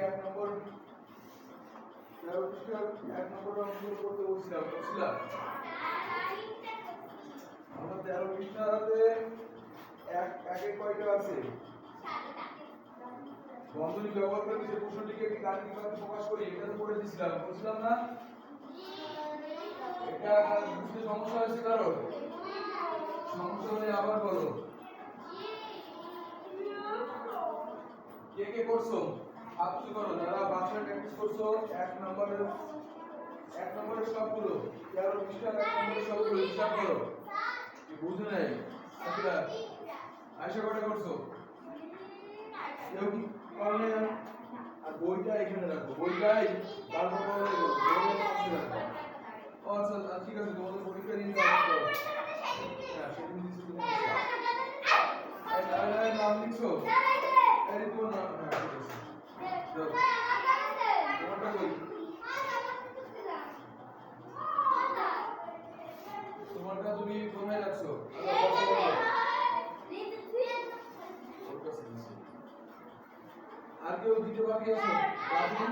এক নম্বর ১৩ নম্বর অঙ্কগুলো করতে বলছিলাম আমরা 13 পৃষ্ঠাতে একে কয়টা আছে বন্ধনী ব্যবহার করে যে প্রশ্নটিকে একটি গাণিতিক ভাবে প্রকাশ করি এটা তো করে দিয়েছিলাম বলছিলাম না এটা বুঝতে সমস্যা হয়েছে কারো সমস্যা হলে আবার বলো কে করছো আপনি করো যারা বাসায় প্র্যাকটিস করছো এক নম্বরের সবগুলো 13 পৃষ্ঠার 1 নম্বরের সবগুলো হিসাব করো কি বুঝো নাই আসলে আশা করে করছো কেউ কি করো না জানো আর বইটা এখানে রাখো বইটাই তারপর ও আচ্ছা ঠিক আছে তোমাদের পরীক্ষা দিন হ্যাঁ সেদিন দিচ্ছি তুমি নাম লিখছো এই তো না ঠিক আছে তোমারটা কই তোমারটা তুমি কোথায় রাখছো আর কেউ দিতে বাকি আছে রাখুন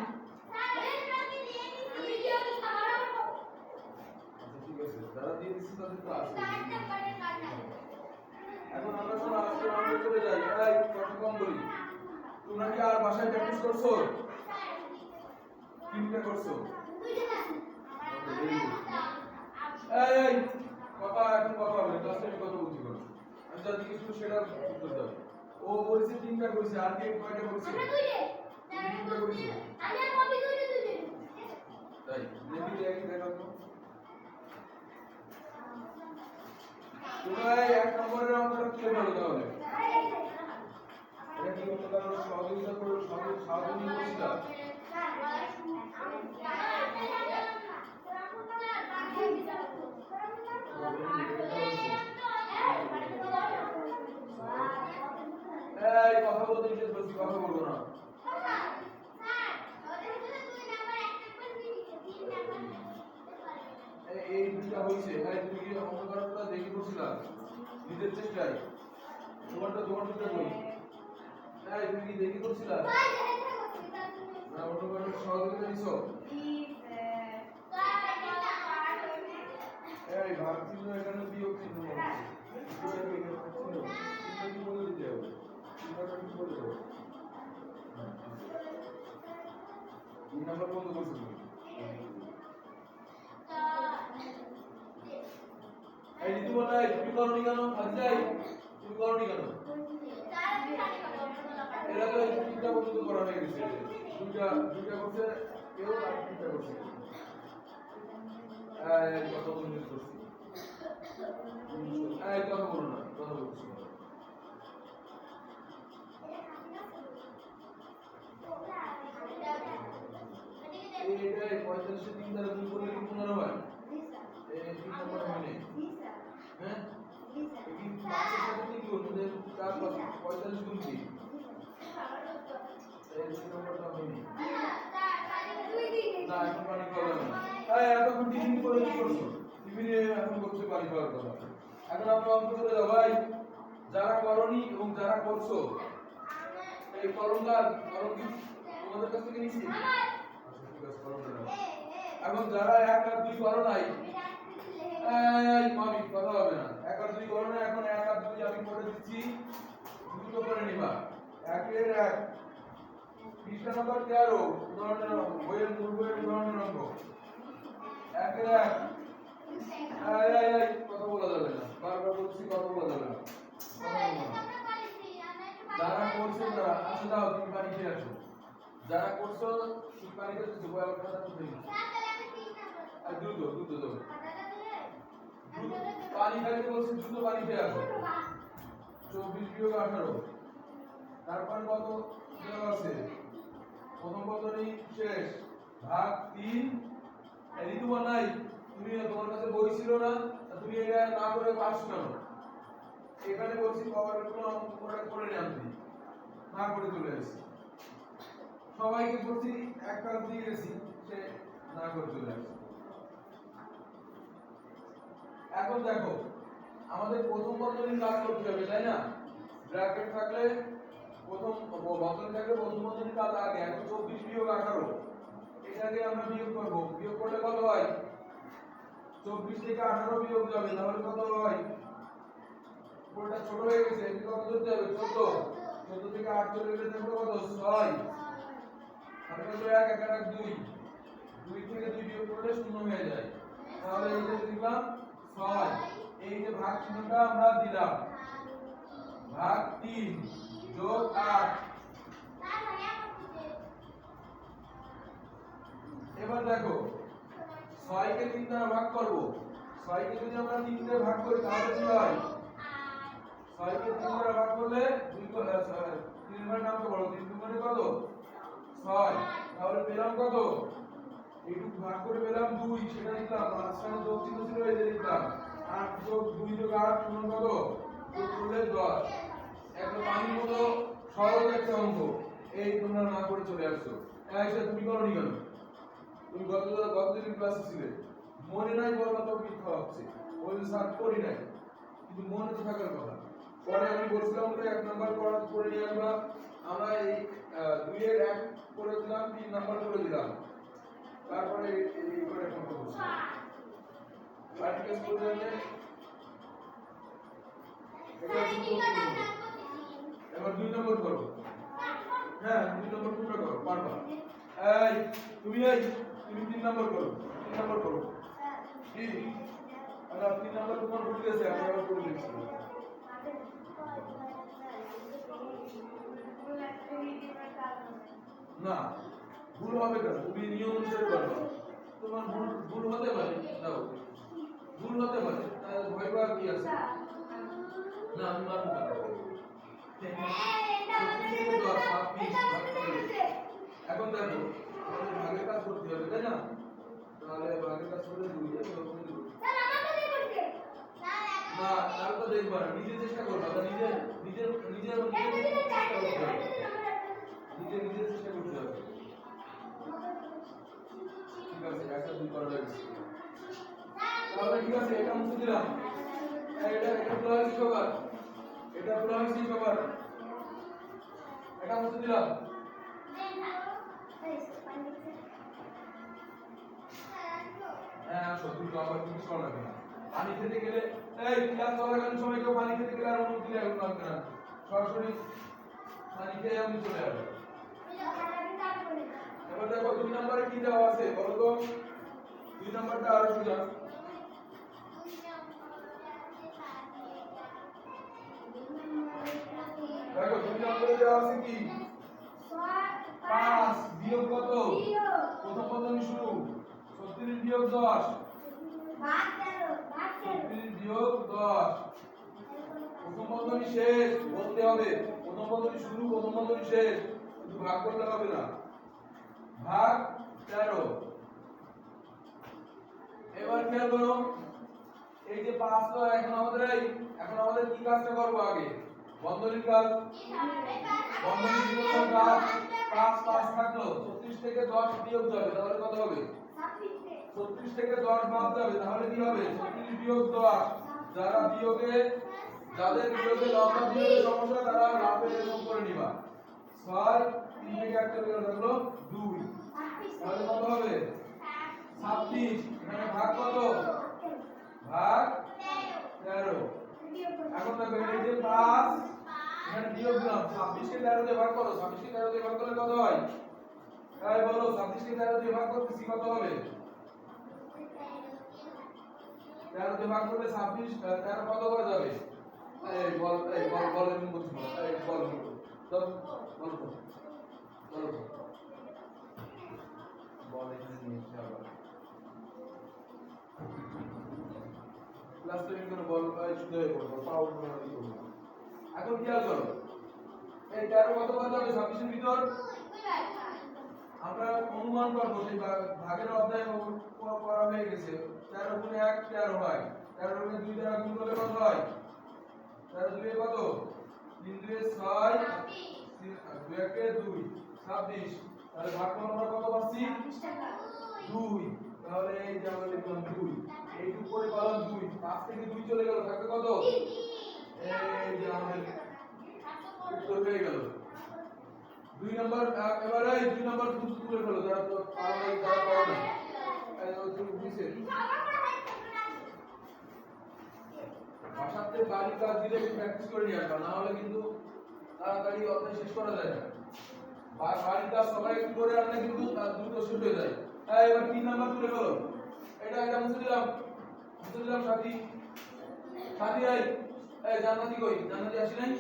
ঠিক আছে যারা দিয়ে দিচ্ছে তাদের তো আছে এখন আমরা সব আজকে আমরা চলে যাই এই কথা কম বলি তোমরা কি আর বাসায় প্র্যাকটিস করছো তিনটা করছো এই কথা এখন কথা হবে ক্লাসে আমি কথা বলছি করো আমি যা জিজ্ঞেস করছি সেটা উত্তর দাও ও বলেছে তিনটা করেছে আর কে কয়টা করেছে তিনটা করেছে আমি আর কপি দুইটা তাই নেবি দেখি দেখো তো তোমরা এক নম্বরের অঙ্কটা কি হলো তাহলে এটা কি হলো কারণ সহযোগিতা করো সহযোগিতা করছিলাম এই কথা বলতে নিষেধ করছি কথা বলবো না এই দুইটা হইছে এই তুমি কি অঙ্কটা দেখি করছিলা নিজের চেষ্টায় তোমারটা দুটো কই এই তুমি কি দেখি করছিলা না অঙ্কটা সহযোগিতা দিছো এই ভাগ চিহ্ন এখানে বিয়োগ চিহ্ন কি বলে দিতে হবে চিহ্নটা কি বলে দেবো 2 নাম্বার বন্ধ করছো তুমি এই ঋতু বলাই তুমি করনি কেন আজই তুমি করনি কেন এরা তো তিনটা পর্যন্ত করা হয়ে গেছে দুইটা করছে কেউ আর তিনটা করছে এই কত বন্ধ করছি এই কথা বলো না কথা বলছি এই 45 3 দ্বারা গুণ করলে কি 15 হয় এই 3 নম্বর হয়নি হ্যাঁ এই 5 এর সাথে কি করতে 4 45 গুণ কি এই 3 নম্বরটা হয়নি না এখন পানি খাওয়া যাবে না এই এতক্ষণ টিফিন করে কি করছো টিফিনে এখন করতে পানি খাওয়ার কথা এখন আমরা অঙ্ক করে দাও ভাই যারা করনি এবং যারা করছো এই করণটা করণ কি তোমাদের কাছ থেকে নিছি এখন যারা 1 আর 2 করো নাই এই মামি কথা হবে না 1 আর 2 করো না এখন 1 আর 2 আমি করে দিচ্ছি দুটো করে নিবা 1 এর 1 পৃষ্ঠা নাম্বার 13 উদাহরণের অঙ্ক বইয়ের মূল বইয়ের উদাহরণের অঙ্ক 1 এর 1 এই কথা বলা যাবে না বারবার বলছি কথা বলা যাবে না যারা করছো তারা আসো দাও তুমি পানি খেয়ে আসো যারা করছো পানি খেতে দেবো আবার কথা বলতে আর দ্রুত দাও পানি খাইতে বলছি দ্রুত পানি খেয়ে আসো 24 বিয়োগ 18 তারপর কত দেওয়া আছে প্রথম পদটি শেষ ভাগ 3 এই ঋতু নাই তুমি তোমার কাছে বই ছিল না তুমি এটা না করে পাস কেন এখানে বলছি পাওয়ারের কোনো অঙ্ক করে নিয়ে আনতে না করে চলে এসেছি সবাইকে বলছি এক কাজ দিয়ে গেছি সে না করে চলে আসছে এখন দেখো আমাদের প্রথম বন্ধনীর কাজ করতে হবে তাই না ব্র্যাকেট থাকলে প্রথম বন্ধনী থাকলে প্রথম বন্ধনী কাজ আগে এখন 24 বিয়োগ 18 এটাকে আমরা বিয়োগ করব বিয়োগ করলে কত হয় 24 থেকে 18 বিয়োগ যাবে তাহলে কত হয় পুরোটা ছোট হয়ে গেছে এদিকে কত ধরতে হবে 14 14 থেকে 8 চলে গেলে থাকবে কত 6 আর কত 1 1 আর 2 2 থেকে 2 বিয়োগ করলে শূন্য হয়ে যায় তাহলে এই যে লিখলাম 6 এই যে ভাগ চিহ্নটা আমরা দিলাম ভাগ 3 যোগ 8 এবার দেখো 6 কে 3 দ্বারা ভাগ করব 6 কে যদি আমরা 3 দিয়ে ভাগ করি তাহলে কি হয় 6 কে 3 দ্বারা ভাগ করলে 2 করে 3 এর নামটা বলো 3 মানে কত 6 তাহলে পেলাম কত এইটুকু ভাগ করে পেলাম 2 সেটা লিখলাম মাঝখানে যোগ চিহ্ন ছিল এই যে লিখলাম 8 যোগ 2 যোগ 8 সমান কত যোগ করলে 10 একটা পানির মতো সহজ একটা অঙ্ক এই তোমরা না করে চলে আসছো এইটা তুমি করো নি কেন তুমি গতদিন ক্লাসে ছিলে মনে নাই বলো তো মিথ্যা হচ্ছে ওই স্যার করি নাই কিন্তু মনে তো থাকার কথা পরে আমি বলছিলাম যে 1 নাম্বার করে নিয়ে আসবা আমরা এই 2 এর 1 করে দিলাম 3 নাম্বার করে দিলাম তারপরে এই করে ফটো করছি প্র্যাকটিস করে নিয়ে এবার 2 নম্বর করো হ্যাঁ 2 নম্বর পুরো করো পারবা এই তুমি 3 নম্বর করো 3 নম্বর করো কি আরে 3 নম্বর তোমার ভুল গেছে আমি আবার করে দিচ্ছি না ভুল হবে কেন তুমি নিয়ম অনুসারে করবে তোমার ভুল হতে পারে দাও ভুল হতে পারে ভয় পাওয়ার কি আছে না আমি মানব না এখন দেখো আমাদের ভাগের কাজ করতে হবে তাই না তাহলে ভাগের কাজ করে 2 এর রকম 2 স্যার আমাকে দিয়ে করতে না তাহলে তো দেখবা নিজে চেষ্টা করবা নিজে চেষ্টা করতে হবে নিজে চেষ্টা করতে হবে ঠিক আছে একটা 2 করা যাবে তাহলে ঠিক আছে এটা মুছে দিলাম এটা প্লাস কভার এটা প্লাস কভার এটা মুছে দিলাম হ্যাঁ আসো তুমি তো আবার কিছু করা লাগবে না পানি খেতে গেলে এই ক্লাস চলাকালীন সময় কেউ পানি খেতে গেলে আর অনুমতি লাগবে না সরাসরি পানি খেয়ে আমি চলে আসবো এবার দেখো 2 নম্বরে কি দেওয়া আছে বলো তো 2 নম্বরটা আরো সোজা দেখো 2 নম্বরে দেওয়া আছে কি 5 বিয়োগ কত প্রথম বন্ধনী শুরু 36 বিয়োগ 10 ভাগ 13 বিয়োগ 10 প্রথম বন্ধনী শেষ বলতে হবে প্রথম বন্ধনী শুরু প্রথম বন্ধনী শেষ শুধু ভাগ করলে হবে না ভাগ 13 এবার খেয়াল করো এই যে 5 তো এখন আমাদের কি কাজটা করব আগে বন্ধনীর কাজ বন্ধনীর বিকল্প কাজ 5 5 থাকলো 36 থেকে 10 বিয়োগ যাবে তাহলে কত হবে 36 থেকে 10 বাদ যাবে তাহলে কি হবে 36 বিয়োগ 10 যাদের বিয়োগে লম্বা বিয়োগের সমস্যা তারা লাভে এরকম করে নিবা 6 3 থেকে 1 চলে গেল থাকলো 2 তাহলে কত হবে 26 এখানে ভাগ কত ভাগ 13 এখন দেখো এই যে 5 এখানে বিয়োগ দিলাম 26 কে 13 দিয়ে ভাগ করো 26 কে 13 দিয়ে ভাগ করলে কত হয় তাই বলো 26 কে 13 দিয়ে ভাগ করতেছি কত হবে 13 দিয়ে ভাগ করলে 26 13 কত করে যাবে এই বল এমন বলছি এই বল তো বল এখানে নিয়ে যাও লাস্ট টাইম করে বল শুধু করব পাওয়ার করে দিব এখন কি করব এই 13 কত করে যাবে 26 এর ভিতর আমরা অনুমান করব যে ভাগের অধ্যায় করা হয়ে গেছে 13 গুণ 1 13 হয় 13 গুণ 2 দ্বারা গুণ করলে কত হয় 13 2 কত 3 2 6 2 1 2 26 তাহলে ভাগফল আমরা কত পাচ্ছি 2 তাহলে এই যে আমরা লিখলাম 2 এই উপরে কলাম 2 5 থেকে 2 চলে গেল থাকবে কত এই যে আমাদের উত্তর হয়ে গেল 2 নাম্বার এবারে 2 নাম্বার তুলে ফেলো যারা তো পারো নাই তারা পারো না এই ও তুমি বুঝছে ভাষাতে বাড়ি কাজ দিলে প্র্যাকটিস করে নিয়ে আসবা না হলে কিন্তু তাড়াতাড়ি অধ্যায় শেষ করা যায় না বাড়ি কাজ সবাই একটু করে আনলে কিন্তু দ্রুত শেষ হয়ে যায় এবার 3 নাম্বার তুলে ফেলো এটা মুছে দিলাম সাথী সাথী এই জান্নাতি কই জান্নাতি আসি নাই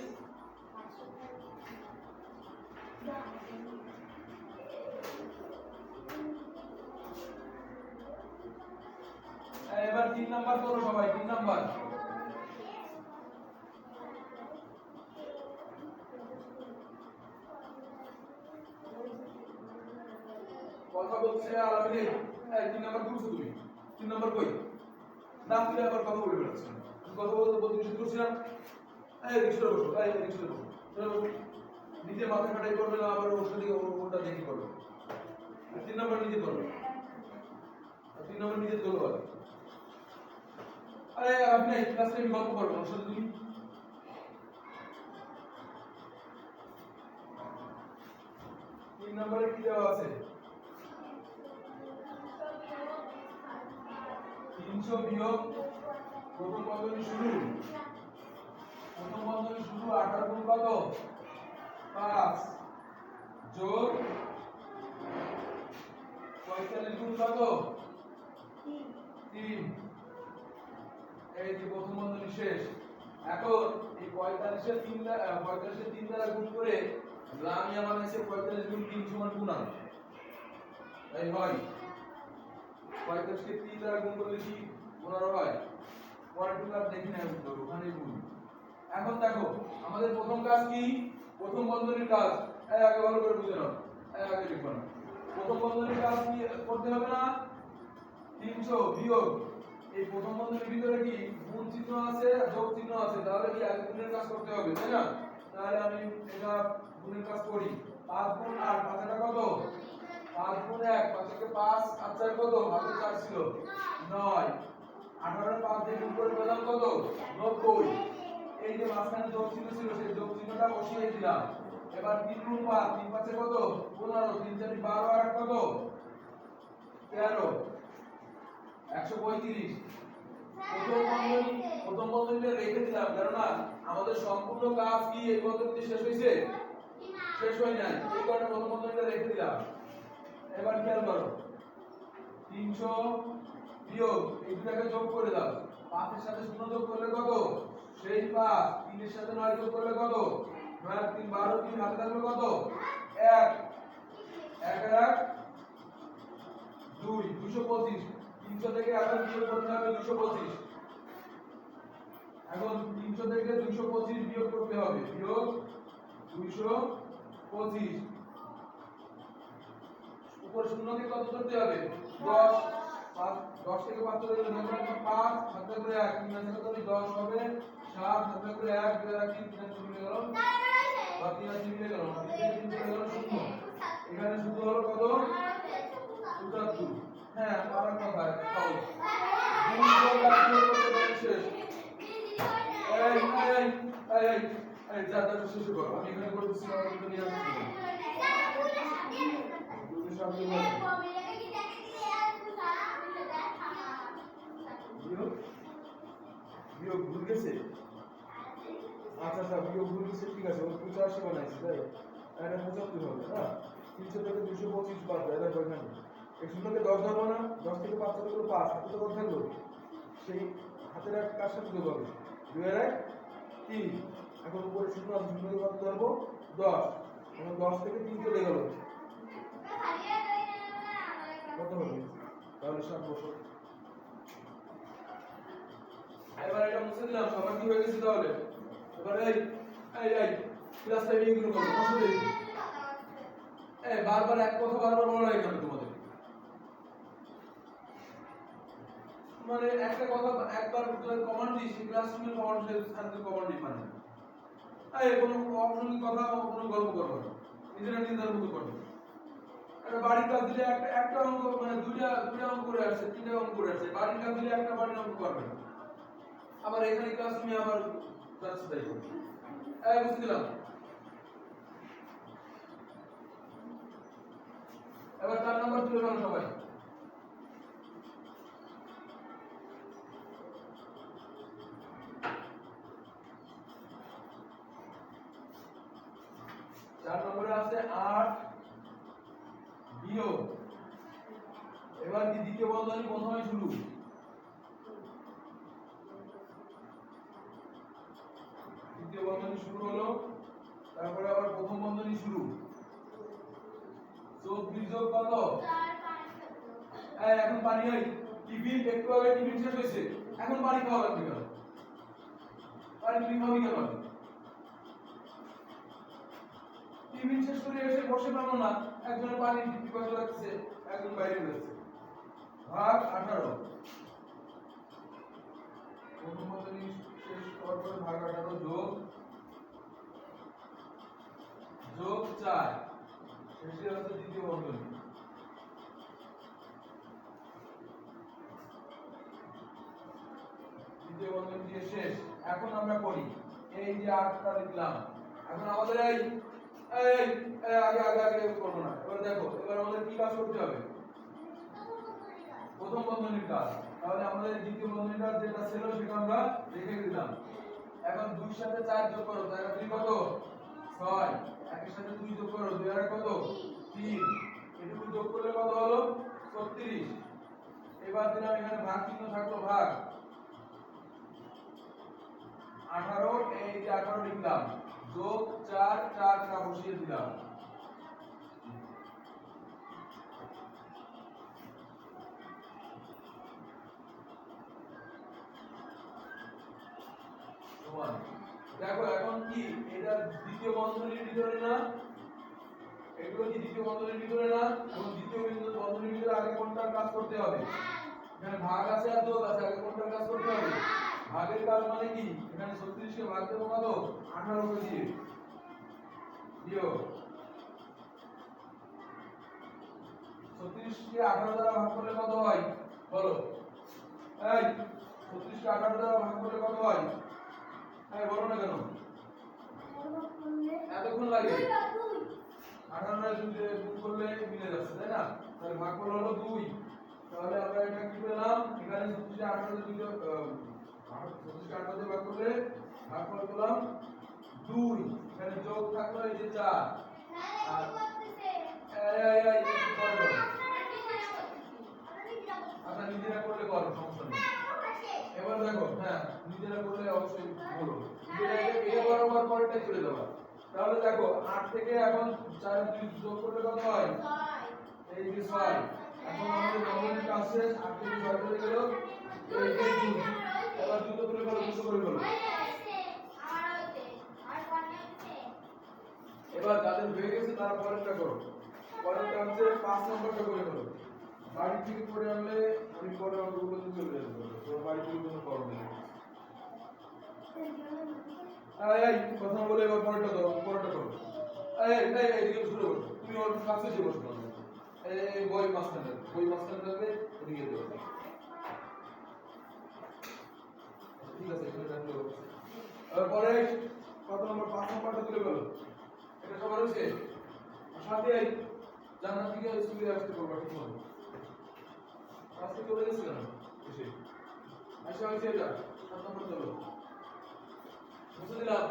এবার 3 নাম্বার করো সবাই 3 নাম্বার কথা বলছে আর আমি নেই 3 নাম্বার করছো তুমি 3 নাম্বার কই না তুই আবার কথা বলে বেড়াচ্ছ কথা বলতে নিষেধ করছিলাম রিক্সা বসো রিক্সা বসো নিজে মাথা কাটাই করবে না আবার ওর সাথে ওটা দেখি করবে 3 নাম্বার নিজে করবে 3 নাম্বার নিজে করবে আরে আপনি ক্লাসে আমি গল্প করবো ওর সাথে তুমি 3 নম্বরে কি দেওয়া আছে 300 বিয়োগ প্রথম বন্ধনী শুরু 18 গুণ কত 5 যোগ 45 গুণ কত 3 এই যে প্রথম বন্ধনী শেষ এখন এই 45 এর 3 দ্বারা গুণ করে আমি আমার কাছে 45 গুণ 3 সমান 15 তাই হয় 45 কে 3 দ্বারা গুণ করলে কি 15 হয় পরের টুকরা দেখি না ওখানে গুণ এখন দেখো আমাদের প্রথম কাজ কি প্রথম বন্ধনীর কাজ আগে ভালো করে বুঝে নাও আগে লিখব না প্রথম বন্ধনীর কাজ কি করতে হবে না 300 বিয়োগ এই প্রথম বন্ধনীর ভিতরে কি গুণ চিহ্ন আছে যোগ চিহ্ন আছে তাহলে কি আগে গুণের কাজ করতে হবে তাই না তাহলে আমি এটা গুণের কাজ করি 5 গুণ 8 5 এটা কত 5 গুণ 1 5 থেকে 5 8 4 কত 5 4 ছিল 9 18 5 দিয়ে গুণ করে পেলাম কত 90 এই যে মাঝখানে যোগ চিহ্ন ছিল সেই যোগ চিহ্নটা বসিয়ে দিলাম এবার 3 গুণ 5 3 5 এ কত 15 3 4 12 আর কত 13 135 প্রথম বন্ধনীতে রেখে দিলাম কারণ আমাদের সম্পূর্ণ কাজ কি এই পদ্ধতিতে শেষ হইছে শেষ হয় নাই এই কারণে প্রথম বন্ধনীতে রেখে দিলাম এবার খেয়াল করো 300 বিয়োগ এই দুটাকে যোগ করে দাও 5 এর সাথে 0 যোগ করলে কত সেই 5 3 এর সাথে 9 যোগ করলে কত 9 3 12 3 হাতে থাকলে কত 1 1 1 2 225 300 থেকে এখন বিয়োগ করতে হবে 225 এখন 300 থেকে 225 বিয়োগ করতে হবে বিয়োগ 225 উপর শূন্যকে কত করতে হবে 10 10 থেকে 5 চলে গেলে 5 7 করে 1 3 আছে কত 10 হবে 7 7 করে 1 2 1 3 3 চলে গেল 3 আছে মিলে গেল 3 চলে গেল শূন্য এখানে শুধু হলো কত 77 হ্যাঁ আমার কথা খাও শেষ এই যা যা শেষ করো আমি এখানে করতেছি আমার কিন্তু নিয়ে আসছি বিয়োগ ভুল গেছে আচ্ছা বিয়োগ ভুল গেছে ঠিক আছে ওর 85 বানাইছি তাই এটা 75 হবে না 300 থেকে 225 বাদ দেয় দেখো এখানে এই শূন্যকে 10 ধরবো না 10 থেকে 5 চলে গেল 5 হাতে তো কত থাকলো সেই হাতের এক কার সাথে যোগ হবে 2 এর 1 3 এখন উপরে শূন্য আছে শূন্যকে কত ধরবো 10 এখন 10 থেকে 3 চলে গেল কত হবে তাহলে 7 বছর এবার এটা মুছে দিলাম সবার কি হয়ে গেছে তাহলে এবার এই ক্লাস টাইমিং গুলো করো কষ্ট দেই বারবার এক কথা বারবার বলা লাগে কেন তোমাদের মানে একটা কথা একবার কমান্ড দিই ক্লাসরুমের কমান্ড সাথে কমান্ড দিই মানে কোনো অপ্রাসঙ্গিক কথা কোনো গল্প করবে না নিজেরা নিজেদের মতো করবে একটা বাড়ির কাজ দিলে একটা অঙ্ক মানে দুইটা অঙ্ক করে আসছে তিনটা অঙ্ক করে আসছে বাড়ির কাজ দিলে একটা বাড়ির অঙ্ক করবে না আবার এখানে ক্লাসরুমে আবার যাচ্ছে তাই করবে বুঝতে দিলাম এবার 4 নাম্বার তুলে ফেলো সবাই। চার নম্বরে আছে 8 বিয়োগ, এবার কি দ্বিতীয় বন্ধনী প্রথমে শুরু, দ্বিতীয় বন্ধনী শুরু হলো, তারপরে আবার প্রথম বন্ধনী শুরু, 24 যোগ কত? এখন পানি হয়, টিফিন একটু আগে টিফিন শেষ হয়েছে, এখন পানি খাওয়া লাগবে কেন? পানি তুমি খাবি কেন? টিফিন শেষ করে এসে বসে পারলো না, একজনের পানি পিপাসা লাগছে, একজন বাইরে যাচ্ছে। ভাগ 18, প্রথম বন্ধনী শেষ করার পরে ভাগ 18 যোগ 4, শেষে আছে দ্বিতীয় বন্ধনী। দ্বিতীয় বন্ধনী দিয়ে শেষ। এখন আমরা করি এই যে 8টা লিখলাম, এখন আমাদের এই আগে আগে আগে করব না, এবার দেখো এবার আমাদের কি কাজ করতে হবে? প্রথম বন্ধনীর কাজ। তাহলে আমাদের দ্বিতীয় বন্ধনীটা যেটা ছিল সেটা আমরা রেখে দিলাম। এখন 2 এর সাথে 4 যোগ করো, তাহলে 2 কত? 6, 1 এর সাথে 2 যোগ করো, 2 আর কত? 3, এটুকু যোগ করলে কত হলো? 36। এবার দিলাম এখানে ভাগ চিহ্ন থাকলো, ভাগ 18, এই যে 18 লিখলাম, যোগ 4 টা বসিয়ে দিলাম। দেখো এখন কি এটা দ্বিতীয় বন্ধনীর ভিতরে না, এগুলো কি দ্বিতীয় বন্ধনীর ভিতরে না, এবং দ্বিতীয় বন্ধনীর ভিতরে আগে কোনটার কাজ করতে হবে? এখানে ভাগ আছে আর যোগ আছে, আগে কোনটার কাজ করতে হবে? ভাগের কাজ মানে কি? এখানে 36 কে ভাগ দেবো কত? 18 কে দিয়ে, বিয়োগ 36 কে 18 দ্বারা ভাগ করলে কত হয় বলো? এই 36 কে 18 দ্বারা ভাগ করলে কত হয়? বলো না কেন? এতক্ষণ লাগে? 18 এর 2 গুণ করলে মিলে যাচ্ছে, তাই না? তাহলে ভাগ করলে হলো 2। তাহলে আমরা এটা কি পেলাম? এখানে 36 কে 18 দিয়ে 36 কে 18 দিয়ে ভাগ করলে ভাগফল পেলাম 2। এখানে যোগ থাকলো এই যে 4। আর আচ্ছা নিজেরা করলে করো, সমস্যা নেই। এবার দেখো, হ্যাঁ নিজেরা করলে অবশ্যই বলো, এ বরাবর পরেরটা চলে যাবা। তাহলে দেখো 8 থেকে এখন 4 এর 2 যোগ করলে কত হয়? 6, এই যে 6। এখন আমাদের বন্ধনীর কাজ শেষ, 8 থেকে 6 চলে গেল, এই যে 2। এবার 2 তো তুলে ফেলো, 2 করে ফেলো। এবার যাদের হয়ে গেছে তারা পরেরটা করো। পরেরটা হচ্ছে 5 নম্বরটা করে ফেলো। বাড়ি থেকে পড়ে আনলে আমি পরে অঙ্কগুলো চলে যাবো, তোর বাড়ি থেকে কোনো করো না। এই কথা বলে এবার পরেরটা দাও, পরেরটা করো। এইদিকে শুরু করো, তুমি ওর কাছে যে বসো। এই বই মাঝখানে থাকবে, ওদিকে দেবো। ঠিক আছে, এখানে রাখলো। এবার পরে কত নম্বর? 5 নম্বরটা তুলে ফেলো। এটা সবার হয়েছে? সাথে এই জান্নাত থেকে স্কুলে আসতে পারবা ঠিক মতো। আজকে চলে গেছে কেন? এসে আচ্ছা হয়েছে, এটা 7 নম্বর চলো, বুঝতে দিলাম।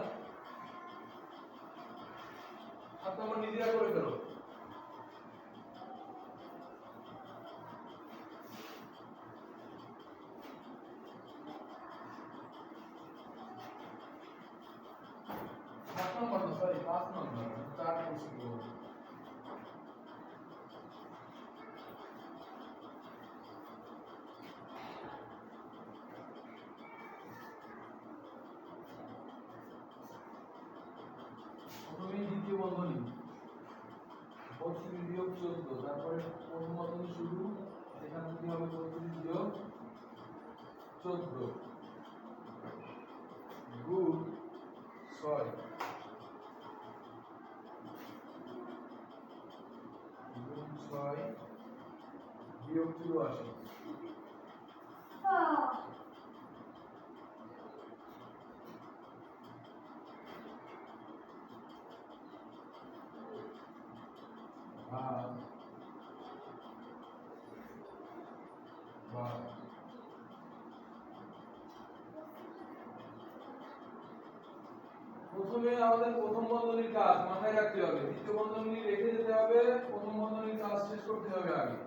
7 নম্বর নিজেরা করে ফেলো। সরি 5 নম্বর 4 করছি তো। প্রথমে দ্বিতীয় বন্ধনী 32 বিয়োগ 14, তারপরে প্রথম বন্ধনী শুরু, এখানে কি হবে? 32 বিয়োগ 14 গুণ 6 গুণ 6 বিয়োগ 84। প্রথমে আমাদের প্রথম বন্ধনীর কাজ মাথায় রাখতে হবে, দ্বিতীয় বন্ধনী রেখে যেতে হবে, প্রথম বন্ধনীর কাজ শেষ করতে হবে আগে।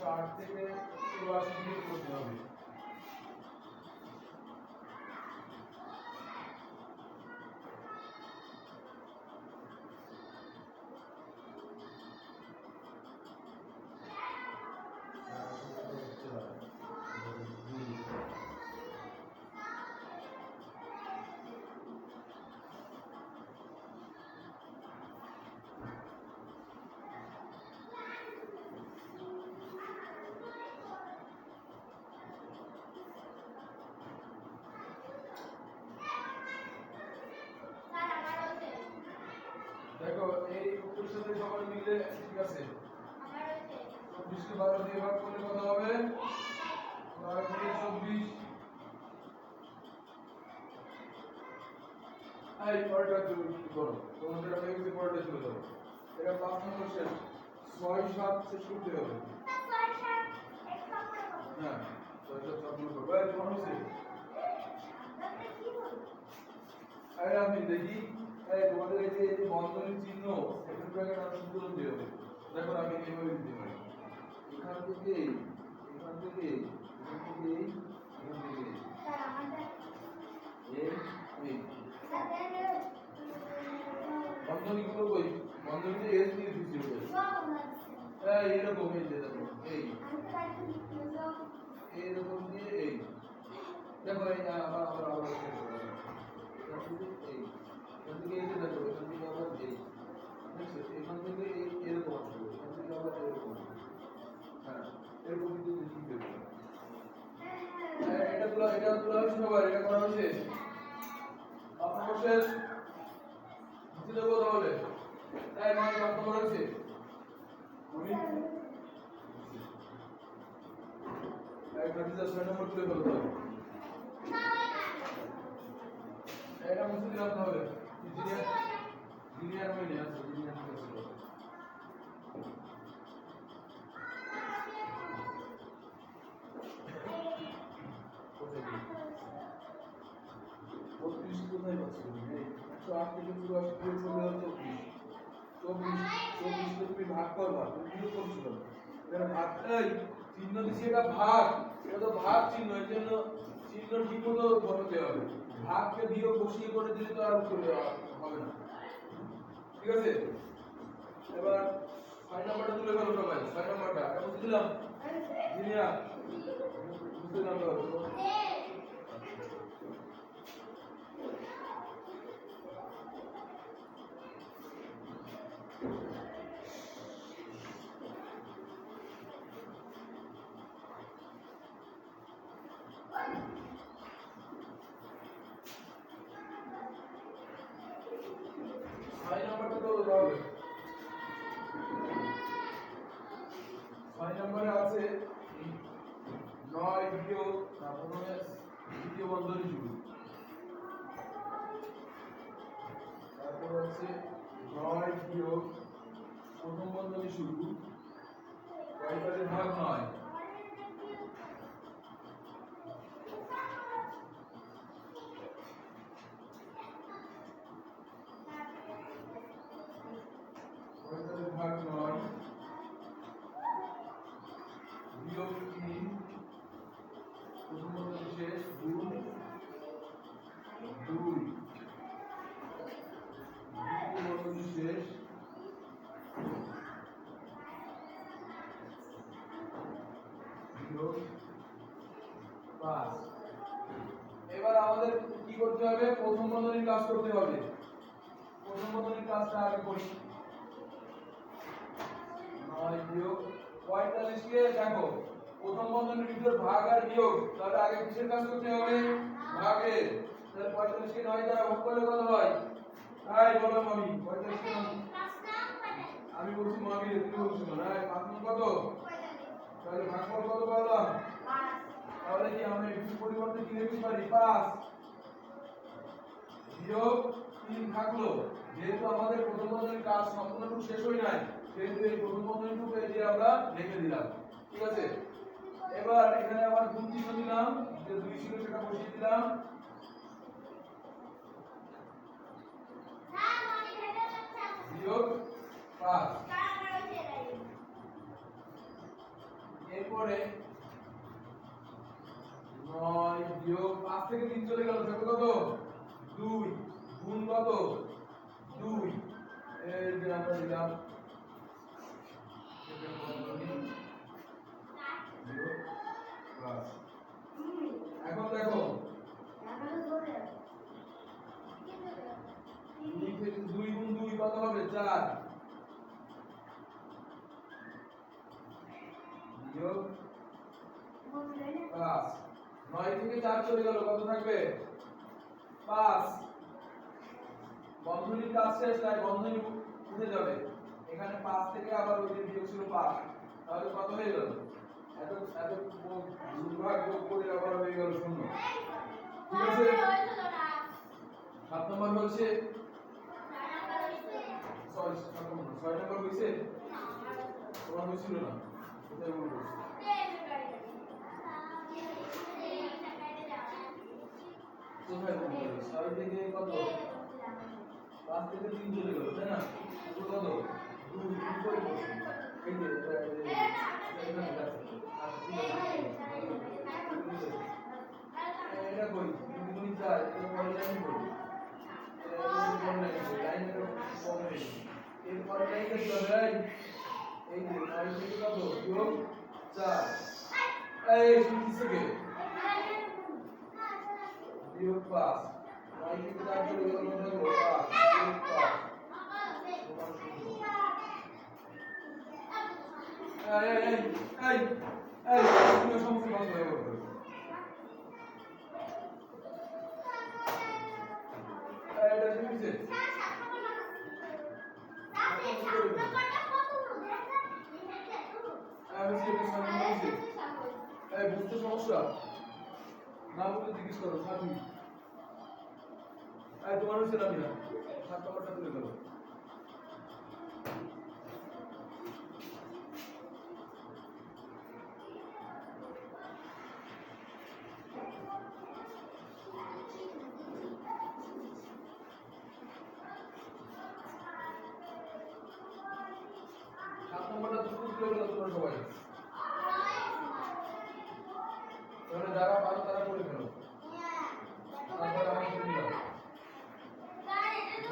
ষাট থেকে 84 বিয়োগ করতে হবে। দেখো এই উত্তর সাথে সবার মিলে ঠিক আছে। 24 কে 12 দিয়ে ভাগ করলে কত হবে? 12 থেকে 24। এই পরেরটা তুমি কি করো? তোমাদের আমি এই পরেরটা চলে যাবো। এটা 5 নম্বর শেষ। 6 7 শেষ করতে হবে। 6 7 এক নম্বর হবে। হ্যাঁ 6 7 7 নম্বর হবে। তোমার হইছে? কি বল? আরে আমি দেখি এই তোমাদের এই যে বন্ধনীর চিহ্ন সেকেন্ড ব্র্যাকেট আর সূত্র দিয়ে হবে। দেখো আমি এইভাবে দিতে পারি। এখান থেকে এখান থেকে এখান থেকে এখান থেকে স্যার আমাদের এই বন্ধনীগুলো কই? বন্ধনীতে এস দিয়ে দিছি ওই। এই এরকম এই যে দেখো এই এরকম দিয়ে এই দেখো এই আবার এই এখান থেকে এই যে দেখো এখান থেকে আবার এই দেখছো এখান থেকে এই এরকম আসবে এখান থেকে আবার এরকম হ্যাঁ এরকম কিন্তু লিখতে হবে। এটা তোলা হয়েছে সবার, এটা করা হয়েছে আপনার শেষ বুঝতে দেবো তাহলে তাই মানে আপনার করা হয়েছে আমি একটা দিতে 6 নম্বর তুলে ফেলতে হবে। এটা মুছে দিলাম তাহলে জিনিয়ার হয়নি আছে জিনিয়ার ঠিক আছে। কোথায় পাচ্ছি 108 থেকে 84 বিয়োগ করলে হচ্ছে 24 কে তুমি ভাগ করবা তুমি বিয়োগ করছো না এখানে ভাগটাই চিহ্ন দিছি এটা ভাগ এটা তো ভাগ চিহ্ন এর জন্য চিহ্ন ঠিকমতো বসাতে হবে। ভাগকে বিয়োগ বসিয়ে করে দিলে তো আর হবে না ঠিক আছে। এবার 6 নাম্বারটা তুলে ফেলো সবাই 6 নাম্বারটা এটা বুঝে দিলাম জিনিয়া বুঝতে দিলাম তো 6 নাম্বারটা তো হবে 6 নম্বরে আছে 9 বিয়োগ প্রথমে দ্বিতীয় বন্ধনী শুরু তারপর আছে 9 বিয়োগ প্রথম বন্ধনী শুরু কয়টাতে ভাগ 9 9 কাজটা আগে করি। 9 বিয়োগ 45 কে দেখো প্রথম বন্ধনীর ভিতর ভাগ আর বিয়োগ, তাহলে আগে কিসের কাজ করতে হবে? ভাগের। তাহলে 45 কে 9 দ্বারা ভাগ করলে কত হয়? এই বলো মামি 45 কে আমি বলছি মামি রে, তুমি বলছো না? 5 নং কত? তাহলে ভাগফল কত পেলাম? 5। তাহলে কি আমরা এর পরিবর্তে কি লিখতে পারি? 5 বিয়োগ 3 থাকলো। যেহেতু আমাদের প্রথম বন্ধনীর কাজ সম্পূর্ণরূপে শেষ হয় নাই, সেহেতু এই প্রথম বন্ধনীটুকু এই যে আমরা লিখে দিলাম। ঠিক আছে, এবার এখানে আবার গুণ চিহ্ন দিলাম, যে 2 ছিল সেটা বসিয়ে দিলাম। বিয়োগ 5। এরপরে 9 বিয়োগ 5 থেকে 3 চলে গেল, থাকবে কত? 2 গুণ কত? 2 এই যে আমরা দিলাম এখন দেখো 2 গুণ 2 কত হবে? 4 বিয়োগ 5। 9 থেকে 4 চলে গেল, কত থাকবে? 5। বন্ধনীর কাজ শেষ, তাই বন্ধনী উঠে যাবে। এখানে 5 থেকে আবার ওই যে বিয়োগ ছিল 5, তাহলে কত হয়ে গেল? এত এত দুর্ভাগ যোগ করে আবার হয়ে গেল 0। ঠিক আছে, 7 নম্বর হচ্ছে 6 নম্বর হইছে? তোমার হইছিল না? কোথায় বলবো? কোথায় বলবো? 6 থেকে কত? 5 থেকে 3 চলে গেল, তাই না? কত? 2 করে বসে এই যে এখানে আছে। এটা কই? তুমি চাই এটা পরে লাইন করি। লাইনটা কম হয়ে গেছে। এরপরে লাইনটা কি হবে? এই যে 9 থেকে কত? বিয়োগ 4। এই শুনতেছে কে? বিয়োগ 5। 9 থেকে 4 চলে গেল, কত হলো? 5 বিয়োগ 5 তুমি সমস্ত ভাগ ব্যবহার করো। এটা শুনছে? বুঝতে সমস্যা না বুঝতে জিজ্ঞেস করো। সাথী তোমার হচ্ছে না? 7 নম্বরটা তুলে দেবো। সবাই যারা পারো তারা করে ফেলো।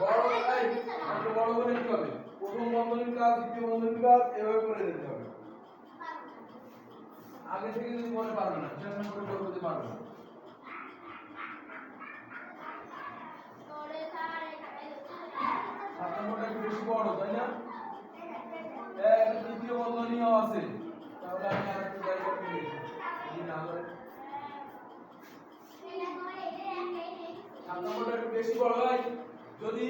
বড় হলে কি হবে? প্রথম বন্ধনীর কাজ, দ্বিতীয় বন্ধনীর কাজ এভাবে করে যেতে হবে। আগে থেকে যদি মনে পারবে না, সেটা করে করতে পারবে না। সাত নম্বরটা একটু বেশি বড়, তাই না? তৃতীয় বন্ধনীও আছে, তাহলে আমি আরেকটু জায়গা পেয়ে যদি না ধরে 7 নম্বরটা একটু বেশি বড় হয়, যদি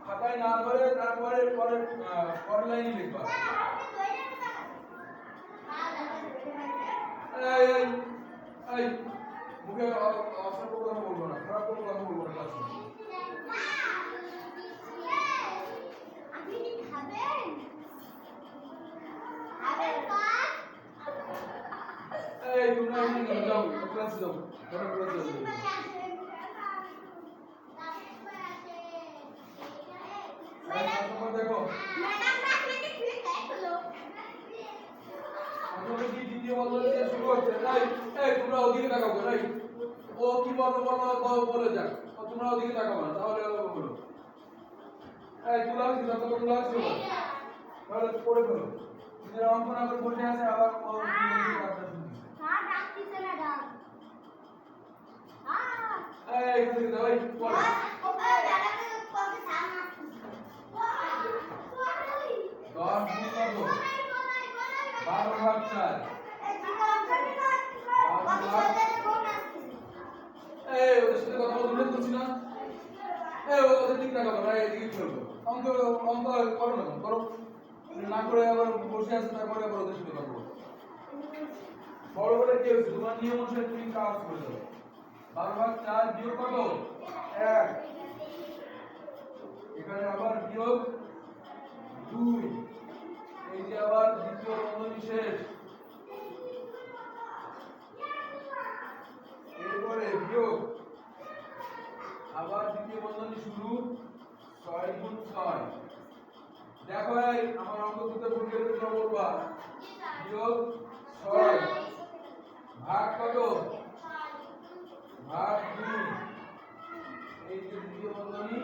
খাতায় না ধরে তারপরে পরের লাইনে লিখবা। এই মুখে অসভ্য কথা বলবো না, খারাপ কোনো কথা বলবো না। এই তোমরা এখানে যাও, ক্লাসে যাও, ক্লাসে যাও। দেখো দ্বিতীয় বন্ধনী দিয়ে শুরু হচ্ছে, তাই তোমরা ওদিকে তাকাও কেন? ও কি বলে যাক, তোমরা ওদিকে তাকাও না, তাহলে বলো। তুলা হয়েছে, যত তুলা হয়েছে তাহলে পড়ে ফেলো। যদি অঙ্ক না করে বসে আছে আবার এখান থেকে দাও, পড়ো। 10 গুণ কত 12 ভাগ 4 এই ওদের সাথে কথা বলতে বলছি না এই ওদের ঠিক রাখো না এদিকে চলবে অঙ্ক অঙ্ক করো না করো না করে আবার বসে আছে তারপরে আবার ওদের সাথে কথা বলো বড় বড় কি হচ্ছে তোমার নিয়ম অনুসারে তুমি কাজ করে দাও 12 ভাগ 4 বিয়োগ কত 1 এখানে আবার বিয়োগ 2 এই যে আবার দ্বিতীয় বন্ধনী শেষ এরপরে বিয়োগ আবার দ্বিতীয় বন্ধনী শুরু 6 গুণ 6 দেখো এই আমার অঙ্ক দুটো ভুলে গেলে বলবা বিয়োগ 6 ভাগ কত ভাগ 2 এই যে দ্বিতীয় বন্ধনী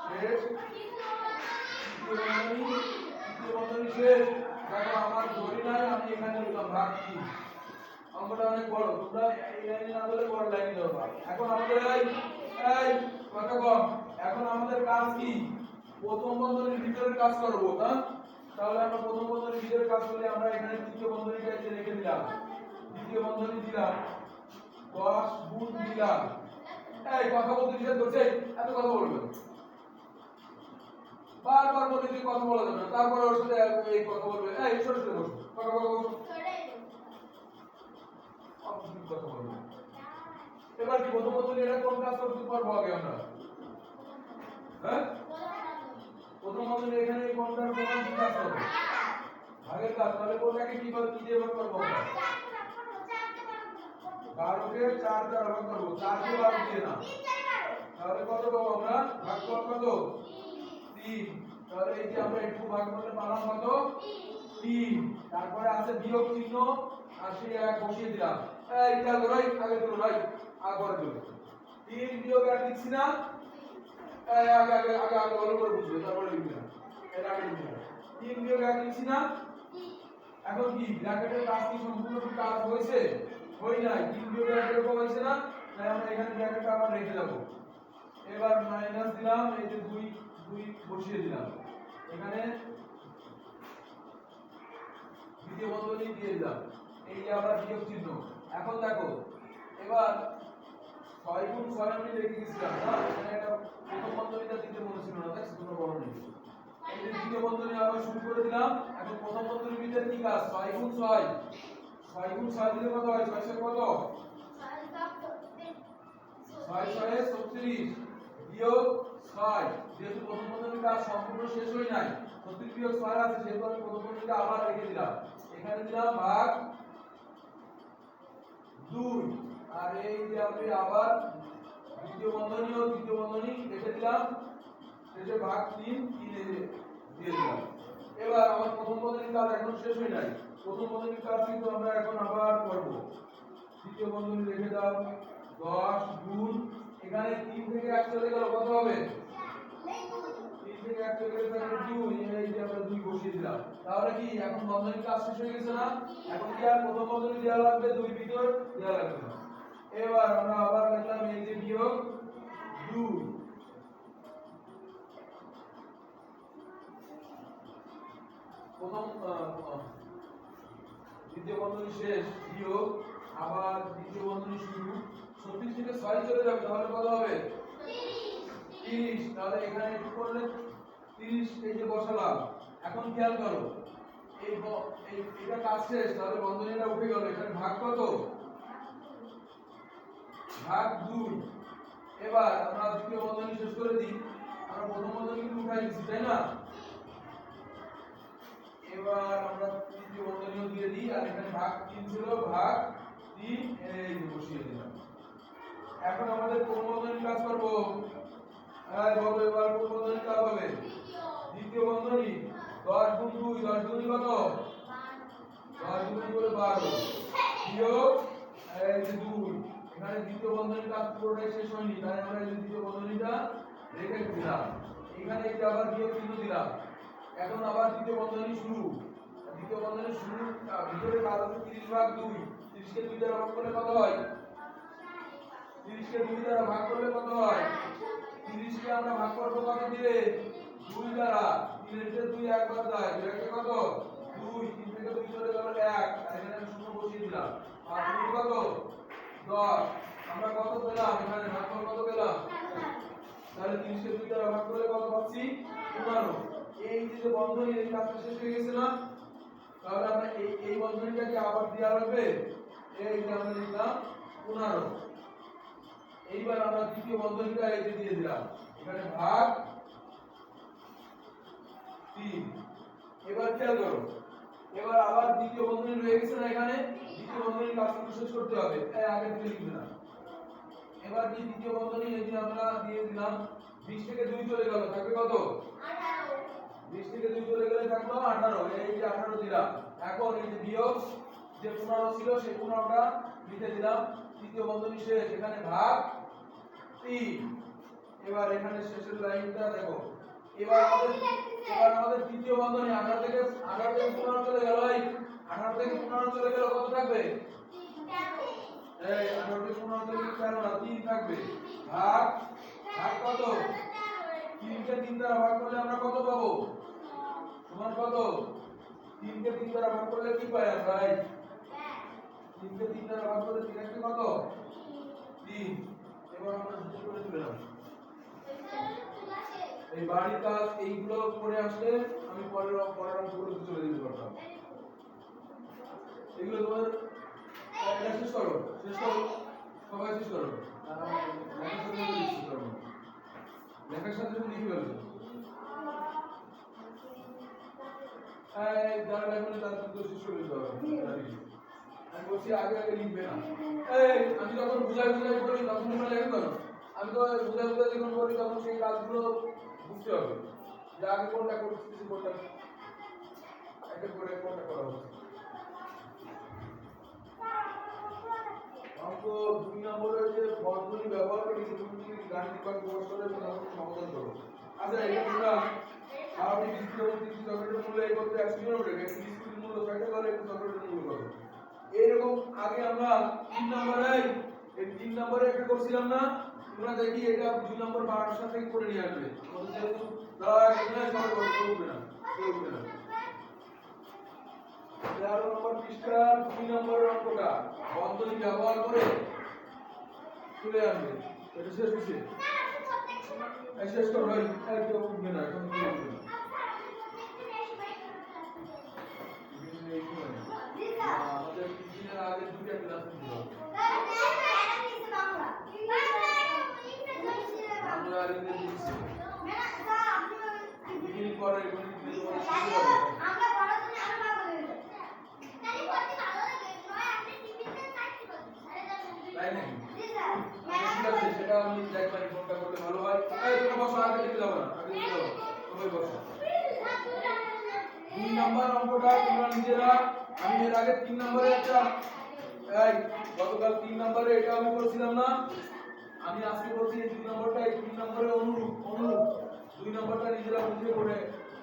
শেষ তৃতীয় বন্ধনী শেষ দেখো আমার ধরি নাই আমি এখানে লিখলাম ভাগ 3 অঙ্কটা অনেক বড় তোমরা এই লাইনে না বলে বড় লাইনে ধরবা এখন আমাদের এই কথা কম এখন আমাদের কাজ কি প্রথম বন্ধনীর ভিতরে কাজ করব না তাহলে আমরা প্রথম বন্ধনীর ভিতরে কাজ করলে আমরা এখানে তৃতীয় বন্ধনীটা এসে রেখে দিলাম দ্বিতীয় বন্ধনী দিলাম 10 গুণ দিলাম এই কথা বলতে দিলে ধরছে এত কথা বলবে বারবার বলে তুই কথা বলা যাবে না তারপরে ওর সাথে এই কথা বলবে এই ছোট ছোট বসো কথা বলবে এবার কি প্রথম বন্ধনী এটা কোন কাজ করতে পারবো আগে আমরা হ্যাঁ প্রথম বন্ধনী এখানে কোনটার প্রথম কি কাজ করবে আগের কাজ তাহলে কোনটাকে কি করে কি দিয়ে ভাগ করব আমরা 12 কে 4 দ্বারা ভাগ করব 4 কে 12 দিয়ে না তাহলে কত পাবো আমরা ভাগ করব কত 3 তাহলে এই যে আমরা একটু ভাগ করলে পালাম কত 3 তারপরে আছে বিয়োগ চিহ্ন আর সেই এক বসিয়ে দিলাম এই খেয়াল করো আগে দিলো রাই আগে দিলো 3 বিয়োগ 1 লিখছি না এই আগে ভালো করে বুঝবে তারপরে লিখবে না এর আগে লিখবে না 3 বিয়োগ 1 লিখছি না এখন কি ব্র্যাকেটের কাজ কি সম্পূর্ণ কাজ হয়েছে হই নাই 3 বিয়োগ 1 এরকম হয়েছে না তাই আমরা এখানে ব্র্যাকেটটা আবার রেখে দেব এবার মাইনাস দিলাম এই যে 2 বসিয়ে দিলাম এখানে দ্বিতীয় বন্ধনী দিয়ে দিলাম এই যে আবার বিয়োগ চিহ্ন এখন দেখো এবার 6 গুণ 6 আমি লিখে দিয়েছিলাম না এখানে একটা প্রথম বন্ধনীটা দিতে মনে ছিল না তাই কোনো বড় নেই এই যে দ্বিতীয় বন্ধনী আবার শুরু করে দিলাম এখন প্রথম বন্ধনীর ভিতরে কি কাজ 6 গুণ 6 6 গুণ 6 দিলে কত হয় 6 কত 6 36 বিয়োগ 6 যেহেতু প্রথম বন্ধনীর কাজ সম্পূর্ণ শেষ হয় নাই 36 বিয়োগ 6 আছে সেহেতু আমি প্রথম বন্ধনীটা আবার রেখে দিলাম এখানে দিলাম ভাগ 2 আর এই যে আমি আবার দ্বিতীয় বন্ধনী ও তৃতীয় বন্ধনী রেখে দিলাম শেষে ভাগ 3 দিয়ে দিলাম এবার আমার প্রথম বন্ধনীর কাজ এখন শেষ হয় নাই প্রথম বন্ধনীর কাজ কিন্তু আমরা এখন আবার করব তৃতীয় বন্ধনী রেখে দাও 10 গুণ এখানে 3 থেকে 1 চলে গেল কত হবে 3 থেকে 1 চলে গেলে 2 এই যে আমরা 2 বসিয়ে দিলাম তাহলে কি এখন বন্ধনীর কাজ শেষ হয়ে গেছে না এখন কি আর প্রথম বন্ধনী দেওয়া লাগবে 2 ভিতর দেওয়া লাগবে না এবার আমরা আবার লিখলাম এই যে বিয়োগ 2 প্রথম দ্বিতীয় বন্ধনী শেষ বিয়োগ আবার দ্বিতীয় বন্ধনী শুরু 36 থেকে 6 চলে যাবে তাহলে কত হবে 30 তাহলে এখানে একটু করলে 30 এই যে বসালাম এখন খেয়াল করো এটা কাজ শেষ তাহলে বন্ধনীটা উঠে গেল এখানে ভাগ কত ভাগ 2 এবার আমরা দ্বিতীয় বন্ধনী শেষ করে দিই আমরা প্রথম বন্ধনী কিন্তু উঠাই দিছি তাই না এবার আমরা তৃতীয় বন্ধনীও দিয়ে দিই আর এখানে ভাগ 3 ছিল ভাগ 3 এই বসিয়ে দিলাম এখন আমাদের কোন বন্ধনী কাজ করব বলো এবার কোন বন্ধনী কাজ হবে দ্বিতীয় বন্ধনী 10 গুণ 2 10 গুণ কত 10 গুণ করে 12 বিয়োগ এই যে 2 এখানে দ্বিতীয় বন্ধনীর কাজ পুরোটাই শেষ হয়নি তাই আমরা এই দ্বিতীয় বন্ধনীটা রেখে দিলাম এখানে একটা আবার বিয়োগ চিহ্ন দিলাম এখন আবার দ্বিতীয় বন্ধনী শুরু দ্বিতীয় বন্ধনী শুরু ভিতরে কাজ আছে 30 ভাগ 2 30 কে 2 দ্বারা ভাগ করলে কত হয় 30 কে 2 দ্বারা ভাগ করলে কত হয় 30 কে আমরা ভাগ করব কত দিয়ে 2 দ্বারা 3 এর 2 একবার যায় 2 একটা কত 2 3 থেকে 2 চলে গেল 1 আর এখানে আমি শূন্য বসিয়ে দিলাম আর 2 কত 10 আমরা কত পেলাম এখানে ভাগফল কত পেলাম তাহলে 30 কে 2 দ্বারা ভাগ করলে কত পাচ্ছি 15 এই যে বন্ধনী এই কাজটা শেষ হয়ে গেছে না তাহলে আমরা এই বন্ধনীটাকে আবার দেওয়া লাগবে এই যে আমরা লিখলাম 15 এইবার আমরা দ্বিতীয় বন্ধনীটা এই যে দিয়ে দিলাম এখানে ভাগ 3 এবার খেয়াল করো এবার আবার দ্বিতীয় বন্ধনী রয়ে গেছে না এখানে দ্বিতীয় বন্ধনীর কাজটা শেষ করতে হবে তাই আগে থেকে লিখবে না এবার কি দ্বিতীয় বন্ধনী এই যে আমরা দিয়ে দিলাম 20 থেকে 2 চলে গেল থাকবে কত 18 20 থেকে 2 চলে গেলে থাকলো 18 এই যে 18 দিলাম এখন এই যে বিয়োগ যে 15 ছিল সেই 15টা লিখে দিলাম তৃতীয় বন্ধনী শেষ এখানে ভাগ 3 এবার এখানে শেষের লাইনটা দেখো এবার আমাদের তৃতীয় বন্ধনী 18 থেকে 15 চলে গেল এই 18 থেকে 15 চলে গেল কত থাকবে এই 18 থেকে 15 চলে গেল না 3 থাকবে ভাগ ভাগ কত 3 কে 3 দ্বারা ভাগ করলে আমরা কত পাবো সমান কত 3 কে 3 দ্বারা ভাগ করলে কি পাই আমরা 3 কে 3 দ্বারা ভাগ করলে 3 একটা কত 3 এবার আমরা সূত্র করে দিলাম এই বাড়ির কাজ এইগুলো করে আসলে আমি পরের অঙ্কগুলো চলে যেতে পারতাম এগুলো তোমার শেষ করো সবাই শেষ করো লেখার সাথে লিখে ফেলছো যারা লেখনি তাদের তো শেষ করে দিতে হবে আমি বলছি আগে আগে লিখবে না আমি যখন বুঝাই করি তখন তোমরা লেখে করো আমি তো বুঝাই যখন করি তখন সেই কাজগুলো বুঝতে হবে যে আগে কোনটা করতেছি কোনটা একটা করে কোনটা করা হচ্ছে অঙ্ক 2 নম্বরে যে বন্ধনী ব্যবহার করে তুমি গাণিতিক বা কৌশলের সমাধান করো আচ্ছা এটা তোমরা আপনি বিস্কুট চকলেটের মূল্য এই করতে 100 কিলোমিটার বিস্কুটের মূল্য 60 টাকা হলে একটু চকলেটের মূল্য কত এরকম আগে আমরা 3 নম্বরে এই 3 নম্বরে একটা করছিলাম না তোমরা দেখি এটা 2 নম্বর 12 সাথে করে নিয়ে আসবে আমাদের যেহেতু ধর এখানে সব করবে না করবে না 11 নম্বর পৃষ্ঠা 2 নম্বরের অঙ্কটা বন্ধনী ব্যবহার করে তুলে আনবে এটা শেষ হচ্ছে শেষ করো ভাই কেউ উঠবে না এখন কেউ উঠবে না আমাদের দিনের আগে দুইটা ক্লাস দিতে হবে আমরা আর ইংরেজি দিচ্ছি দিন পরে আমরা পড়াশোনা আরো ভালো হয়ে যাবে তাই করতে ভালো লাগে নয় আপনি টিফিনতে চাকরি করতে তাই নাকি জি স্যার ঠিক আছে সেটা আমি দেখবানি কোনটা করলে ভালো হয় এই তুমি বসো আগে দিতে যাও না আগে দিতে যাও সবাই বসো 2 নাম্বার অঙ্কটা তোমরা নিজেরা আমি এর আগে 3 নম্বরে একটা এই গতকাল 3 নম্বরে এটা আমি করেছিলাম না আমি আজকে বলছি এই 2 নম্বরটা এই 3 নম্বরে অনুরূপ 2 নম্বরটা নিজেরা বুঝে করে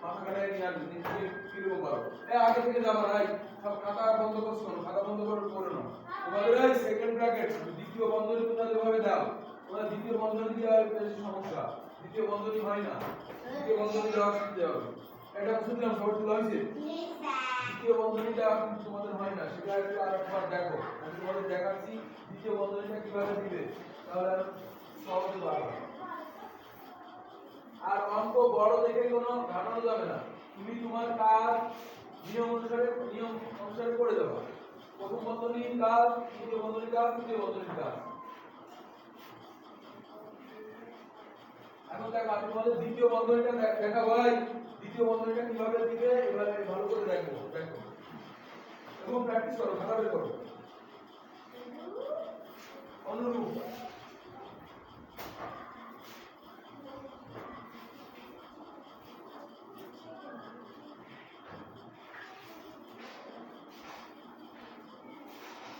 মাথা কাটায় নিয়ে আসবে নিজে কিরকম পারো আগে থেকে যাবা ভাই সব খাতা বন্ধ করছো না খাতা বন্ধ করে নাও তোমাদের এই সেকেন্ড ব্র্যাকেট দ্বিতীয় বন্ধনী তোমরা যেভাবে দাও তোমরা দ্বিতীয় বন্ধনী দিয়ে বেশি সমস্যা দ্বিতীয় বন্ধনী হয় না দ্বিতীয় বন্ধনী দেওয়া শিখতে হবে এটা বুঝলাম সব তুলা হয়েছে দ্বিতীয় বন্ধনীটা তোমাদের হয় না সেটা একটু আরেকবার দেখো আমি তোমাদের দেখাচ্ছি দ্বিতীয় বন্ধনীটা কিভাবে দিবে তাহলে সহজে পারবে আর অঙ্ক বড় দেখে কোনো ঘাটানো যাবে না তুমি তোমার কাজ নিয়ম অনুসারে করে দেবা প্রথম বন্ধনীর কাজ দ্বিতীয় বন্ধনীর কাজ তৃতীয় বন্ধনীর কাজ এখন দেখো আমি তোমাদের দ্বিতীয় বন্ধনীটা দেখা ভাই দ্বিতীয় বন্ধনীটা কিভাবে দিবে এবারে ভালো করে দেখো এবং প্র্যাকটিস করো খাতা বের করো অনুরূপ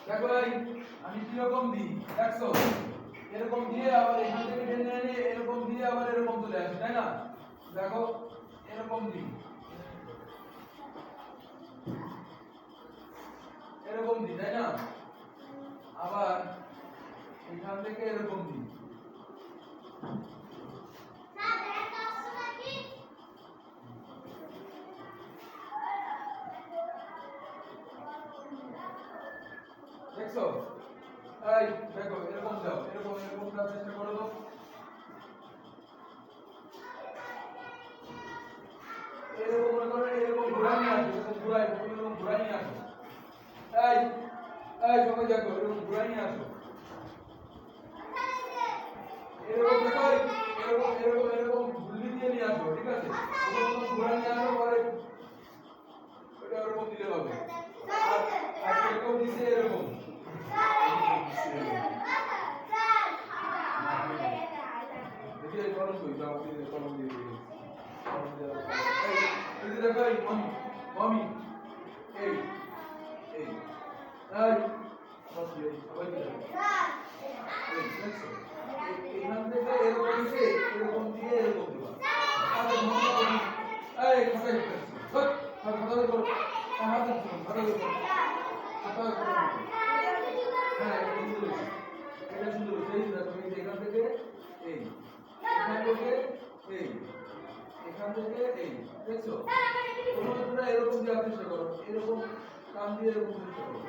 দেখো ভাই আমি কিরকম দিই দেখছো এরকম দিয়ে আবার এখান থেকে টেনে এনে এরকম দিয়ে আবার এরকম চলে আসে তাই না দেখো এরকম দিই এরকম দিই তাই না আবার এখান থেকে এরকম দিই দেখছো? এই দেখো এরকম দাও, এরকম এরকম দেওয়ার চেষ্টা করো তো। এরকম মনে করো, এরকম ঘুরাই নিয়ে আসো, এরকম ঘুরাই, এরকম ঘুরাই নিয়ে আসো। এই এই সবাই দেখো, এরকম ঘুরাই নিয়ে আসো। এরকম দেখো, এরকম এরকম এরকম ঘুরলি দিয়ে নিয়ে আসো, ঠিক আছে? এরকম ঘুরাই নিয়ে আসো, পরে এটা এরকম দিলে হবে। আর এরকম দিছে এরকম। দেখি এই কলম কই, দাও দিয়ে কলম দিয়ে দিই। কলম দিয়ে দাও। এই দেখো এই মামি, মামি এই এই বস এই সবাই দিয়ে এই দেখছো? এখান থেকে এরকম দিছে, এরকম দিয়ে এরকম দিবা। আরে মামা এই খাতা দিচ্ছি। হট খাতা করো। হাত দিচ্ছি, খাতা করো। খাতা করো। হ্যাঁ এটা সুন্দর হয়েছে। এটা সুন্দর হয়েছে। এই দেখো এই এখান থেকে এই এখান থেকে এই এখান থেকে এই দেখছো? তোমরা এরকম দেওয়ার চেষ্টা করো, এরকম কান দিয়ে এরকম চেষ্টা করো।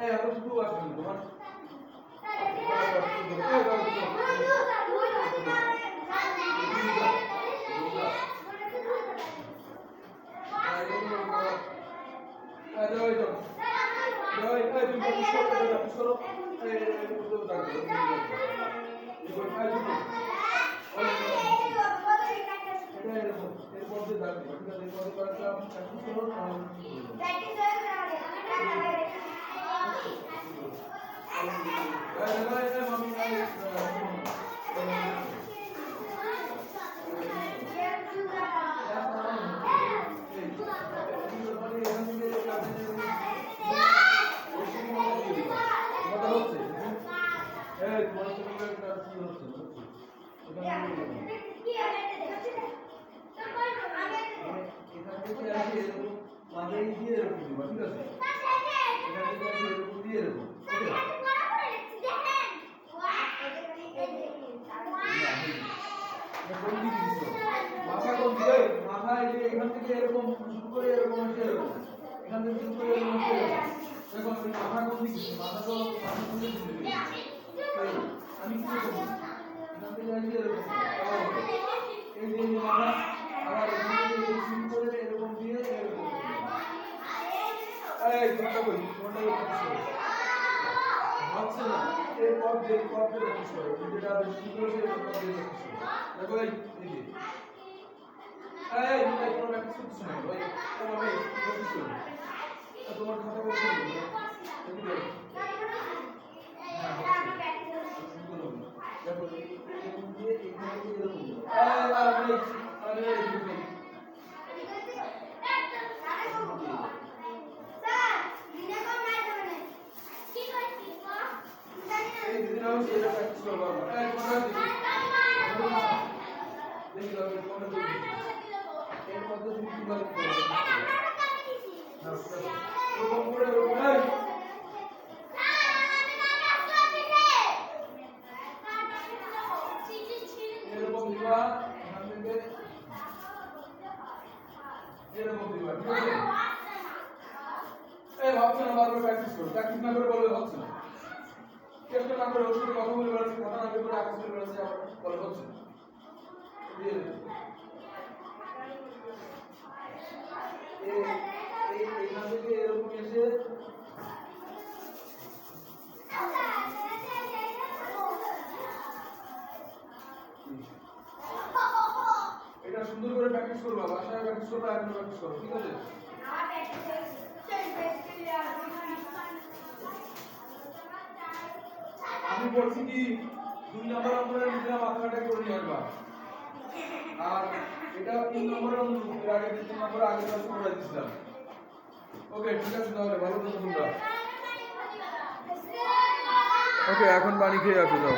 এই এত শুরু আসবে তোমার মাথা কোন দিকে? মাথা এখান থেকে এরকম শুরু করে এরকম আসে এরকম। এখান থেকে শুরু করে এরকম আসে এরকম। দেখো আমি মাথা কোন দিকে? মাথা তো মাথা কোন দিকে দিবে? আমি কি করব? এখান থেকে আসে এরকম। এই যে মাথা আবার এখান থেকে শুরু করে এরকম দিয়ে এরকম। এই কোনটা কই? কোনটা কই? হচ্ছে না। এই পথ দিয়ে প্র্যাকটিস করো। যেটা বেশি করে সেই পথ দিয়ে প্র্যাকটিস করো। দেখো এই যে এই কোনো প্র্যাকটিস করছ না ভাই, তোমার ভাই প্র্যাকটিস করো। তোমার খাতা বই করো দেখো দেখো এরকম দিয়ে এখানে এরকম আরে এই দিন আমি এটা প্র্যাকটিস করব এই তোমরা দেখি তোমরা দেখি এর মধ্যে তুমি কিভাবে করবে এরকম করে এরকম দিবা এখান থেকে এরকম দিবা, ঠিক আছে? এই ভাবছো না, বারবার প্র্যাকটিস করো, প্র্যাকটিস না করে বলবে হচ্ছে না, চেষ্টা না করে ওর সাথে কথা বলে বেড়াচ্ছে, কথা না বলে আকাশ করে বেড়াচ্ছে, আবার বলে হচ্ছে না। এখান থেকে এরকম এসে এটা সুন্দর করে প্র্যাকটিস করবা, বাসায় প্র্যাকটিস করবা, এখন প্র্যাকটিস করো, ঠিক আছে? আমি বলছি কি 2 নম্বর অঙ্কটা নিজেরা মাথাটা করে নিয়ে আসবা, আর এটা 3 নম্বরের অঙ্ক, এর আগে 3 নম্বর আগে ক্লাসে করে দিয়েছিলাম। ওকে ঠিক আছে, তাহলে ভালো থাকো তোমরা। ওকে এখন পানি খেয়ে আসো, যাও।